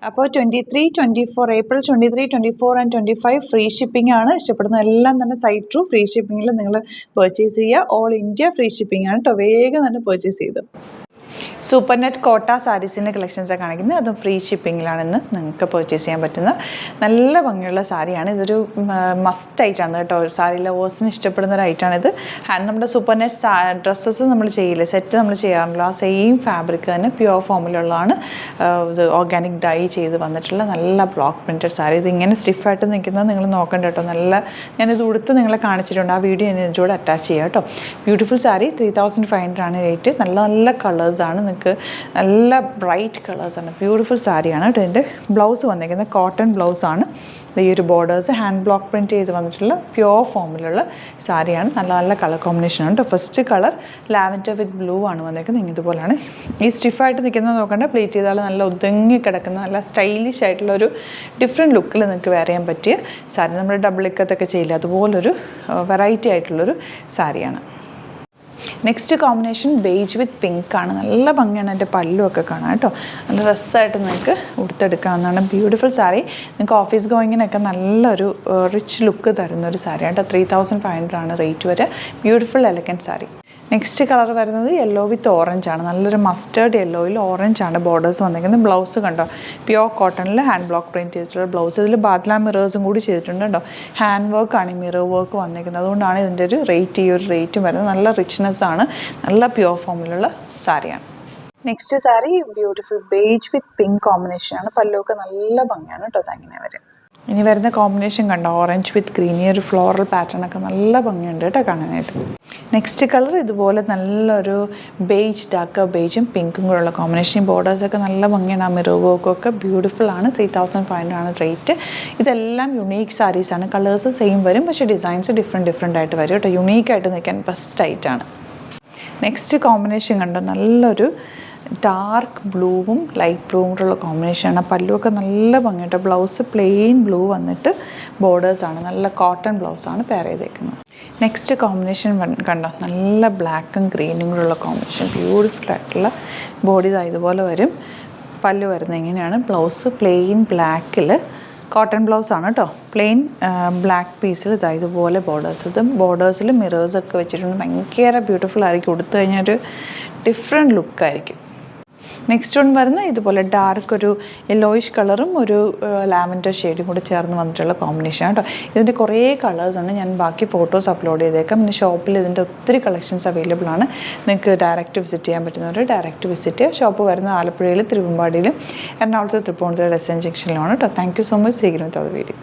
അപ്പോൾ 23-24 April 23-24 and 25 free shipping ആണ്. ഇഷ്ടപ്പെടുന്ന എല്ലാം തന്നെ സൈറ്റ് ത്രൂ ഫ്രീ ഷിപ്പിങ്ങിൽ നിങ്ങൾ പർച്ചേസ് ചെയ്യുക. ഓൾ ഇന്ത്യ ഫ്രീ ഷിപ്പിംഗ് ആണ് കേട്ടോ. വേഗം തന്നെ പർച്ചേസ് ചെയ്തു. സൂപ്പർ നെറ്റ് കോട്ട സാരീസിൻ്റെ കളക്ഷൻസാണ് കാണിക്കുന്നത്. അതും ഫ്രീ ഷിപ്പിങ്ങിലാണെന്ന് നിങ്ങൾക്ക് പർച്ചേസ് ചെയ്യാൻ പറ്റുന്ന നല്ല ഭംഗിയുള്ള സാരിയാണ്. ഇതൊരു മസ്റ്റ് ഐറ്റാണ് കേട്ടോ. സാരി ലവേഴ്സിന് ഇഷ്ടപ്പെടുന്ന ഒരു ഐറ്റാണിത്. നമ്മുടെ സൂപ്പർ നെറ്റ് ഡ്രസ്സസ് നമ്മൾ ചെയ്യില്ലേ, സെറ്റ് നമ്മൾ ചെയ്യാറുണ്ടല്ലോ, ആ സെയിം ഫാബ്രിക് തന്നെ പ്യുവർ ഫോമിലുള്ളതാണ്. ഇത് ഓർഗാനിക് ഡൈ ചെയ്ത് വന്നിട്ടുള്ള നല്ല ബ്ലോക്ക് പ്രിൻറ്റഡ് സാരി. ഇതിങ്ങനെ സ്റ്റിഫായിട്ട് നിൽക്കുന്നത് നിങ്ങൾ നോക്കണ്ട കേട്ടോ. ഞാനിത് ഉടുത്ത് നിങ്ങളെ കാണിച്ചിട്ടുണ്ട്. ആ വീഡിയോ ഞാൻ ഇതിനോട് അറ്റാച്ച് ചെയ്യാം കേട്ടോ. ബ്യൂട്ടിഫുൾ സാരി. 3500 ആണ് റേറ്റ്. നല്ല നല്ല കളേഴ്സാണ്. നിങ്ങൾക്ക് നല്ല ബ്രൈറ്റ് കളേഴ്സാണ്. ബ്യൂട്ടിഫുൾ സാരിയാണ് കേട്ടോ. ഇതിൻ്റെ ബ്ലൗസ് വന്നിരിക്കുന്നത് കോട്ടൺ ബ്ലൗസാണ്. ഈ ഒരു ബോർഡേഴ്സ് ഹാൻഡ് ബ്ലോക്ക് പ്രിൻറ്റ് ചെയ്ത് വന്നിട്ടുള്ള പ്യുവർ ഫോമിലുള്ള സാരിയാണ്. നല്ല നല്ല കളർ കോമ്പിനേഷനാണ് കേട്ടോ. ഫസ്റ്റ് കളർ ലാവൻഡർ വിത്ത് ബ്ലൂ ആണ് വന്നിരിക്കുന്നത്. ഇതുപോലെയാണ്. ഈ സ്റ്റിഫായിട്ട് നിൽക്കുന്നത് നോക്കണ്ട. പ്ലേറ്റ് ചെയ്താൽ നല്ല ഒതുങ്ങി കിടക്കുന്ന നല്ല സ്റ്റൈലിഷ് ആയിട്ടുള്ളൊരു ഡിഫറെൻറ്റ് ലുക്കിൽ നിങ്ങൾക്ക് വെയർ ചെയ്യാൻ പറ്റിയ സാരി. നമ്മൾ ഡബിൾ ഇക്കത്തൊക്കെ ചെയ്യില്ല, അതുപോലൊരു വെറൈറ്റി ആയിട്ടുള്ളൊരു സാരിയാണ്. നെക്സ്റ്റ് കോമ്പിനേഷൻ ബേജ് വിത്ത് പിങ്ക് ആണ്. നല്ല ഭംഗിയാണ്. എൻ്റെ പല്ലുമൊക്കെ കാണാം കേട്ടോ. നല്ല രസമായിട്ട് നിങ്ങൾക്ക് ഉടുത്തെടുക്കാവുന്നതാണ്. ബ്യൂട്ടിഫുൾ സാരി. നിങ്ങൾക്ക് ഓഫീസ് ഗോയിങ്ങിനൊക്കെ നല്ലൊരു റിച്ച് ലുക്ക് തരുന്നൊരു സാരിയാണ് കേട്ടോ. 3500 ആണ് റേറ്റ് വരെ. Beautiful elegant sari. Next colour വരുന്നത് യെല്ലോ വിത്ത് ഓറഞ്ച് ആണ്. നല്ലൊരു മസ്റ്റേർഡ് യെല്ലോയിൽ ഓറഞ്ച് ആണ് ബോർഡേഴ്സ് വന്നിരിക്കുന്നത്. ബ്ലൗസ് കണ്ടോ, പ്യുവർ കോട്ടണിൽ ഹാൻഡ് ബ്ലോക്ക് പ്രിൻറ്റ് ചെയ്തിട്ടുള്ള ബ്ലൗസ്. ഇതിൽ ബാദ്ല മിറേഴ്സും കൂടി ചെയ്തിട്ടുണ്ട് കേട്ടോ. ഹാൻഡ് വർക്കാണ് ഈ മിറർ വർക്ക് വന്നിരിക്കുന്നത്. അതുകൊണ്ടാണ് ഇതിൻ്റെ ഒരു റേറ്റ്, ഈ ഒരു റേറ്റും വരുന്നത്. നല്ല റിച്ച്നെസ് ആണ്. നല്ല പ്യുവർ ഫോമിലുള്ള സാരിയാണ്. നെക്സ്റ്റ് സാരി ബ്യൂട്ടിഫുൾ ബേജ് വിത്ത് പിങ്ക് കോമ്പിനേഷനാണ്. പല്ലുമൊക്കെ നല്ല ഭംഗിയാണ് കേട്ടോ. അങ്ങനെ വരും. ഇനി വരുന്ന കോമ്പിനേഷൻ കണ്ടോ, ഓറഞ്ച് വിത്ത് ഗ്രീൻ. ഈ ഒരു ഫ്ലോറൽ പാറ്റേണൊക്കെ നല്ല ഭംഗിയുണ്ട് കേട്ടോ കാണാനായിട്ട്. നെക്സ്റ്റ് കളർ ഇതുപോലെ നല്ലൊരു ബേജ്, ഡാർക്ക് ബേജും പിങ്കും കൂടെയുള്ള കോമ്പിനേഷൻ. ബോർഡേഴ്സൊക്കെ നല്ല ഭംഗിയാണ്. ആ മിറർ വർക്കൊക്കെ ബ്യൂട്ടിഫുൾ ആണ്. 3500 ആണ് റേറ്റ്. ഇതെല്ലാം യുണീക്ക് സാരീസാണ്. കളേഴ്സ് സെയിം വരും, പക്ഷേ ഡിസൈൻസ് ഡിഫറെൻ്റ് ആയിട്ട് വരും കേട്ടോ. യുണീക്കായിട്ട് നിൽക്കാൻ ബെസ്റ്റ് ആയിട്ടാണ്. നെക്സ്റ്റ് കോമ്പിനേഷൻ കണ്ടോ, നല്ലൊരു ഡാർക്ക് ബ്ലൂവും ലൈറ്റ് ബ്ലൂവും കൂടെയുള്ള കോമ്പിനേഷനാണ്. പല്ലുമൊക്കെ നല്ല ഭംഗിയായിട്ട്. ബ്ലൗസ് പ്ലെയിൻ ബ്ലൂ വന്നിട്ട് ബോർഡേഴ്സാണ്. നല്ല കോട്ടൺ ബ്ലൗസാണ് പെയർ ചെയ്തേക്കുന്നത്. നെക്സ്റ്റ് കോമ്പിനേഷൻ കണ്ടോ, നല്ല ബ്ലാക്കും ഗ്രീനും കൂടെയുള്ള കോമ്പിനേഷൻ. ബ്യൂട്ടിഫുൾ ആയിട്ടുള്ള ബോഡി ഇതുപോലെ വരും. പല്ല് വരുന്നത് ഇങ്ങനെയാണ്. ബ്ലൗസ് പ്ലെയിൻ ബ്ലാക്കിൽ കോട്ടൺ ബ്ലൗസാണ് കേട്ടോ. പ്ലെയിൻ ബ്ലാക്ക് പീസിൽ ഇതുപോലെ ബോർഡേഴ്സ്. ഇതും ബോർഡേഴ്സിൽ മിറേഴ്സൊക്കെ വെച്ചിട്ടുണ്ട്. ഭയങ്കര ബ്യൂട്ടിഫുൾ ആയിരിക്കും. ഉടുത്തു കഴിഞ്ഞാൽ ഒരു ഡിഫറെൻറ്റ് ലുക്കായിരിക്കും. നെക്സ്റ്റ് വൺ വരുന്നത് ഇതുപോലെ ഡാർക്ക് ഒരു യെല്ലോയിഷ് കളറും ഒരു ലാവൻഡർ ഷെയ്ഡും കൂടി ചേർന്ന് വന്നിട്ടുള്ള കോമ്പിനേഷൻ കേട്ടോ. ഇതിൻ്റെ കുറേ കളേഴ്സ് ഉണ്ട്. ഞാൻ ബാക്കി ഫോട്ടോസ് അപ്ലോഡ് ചെയ്തേക്കാം. പിന്നെ ഷോപ്പിൽ ഇതിൻ്റെ ഒത്തിരി കളക്ഷൻസ് അവൈലബിൾ ആണ്. നിങ്ങൾക്ക് ഡയറക്റ്റ് വിസിറ്റ് ചെയ്യാൻ പറ്റുന്നവർ ഡയറക്റ്റ് വിസിറ്റ് ചെയ്യുക. ഷോപ്പ് വരുന്നത് ആലപ്പുഴയിൽ, തിരുവമ്പാടിയിലും എറണാകുളത്ത് തൃപ്പൂണിത്തുറ SN ജംഗ്ഷനിലുമാണ് കേട്ടോ. Thank you so much. See you with our video.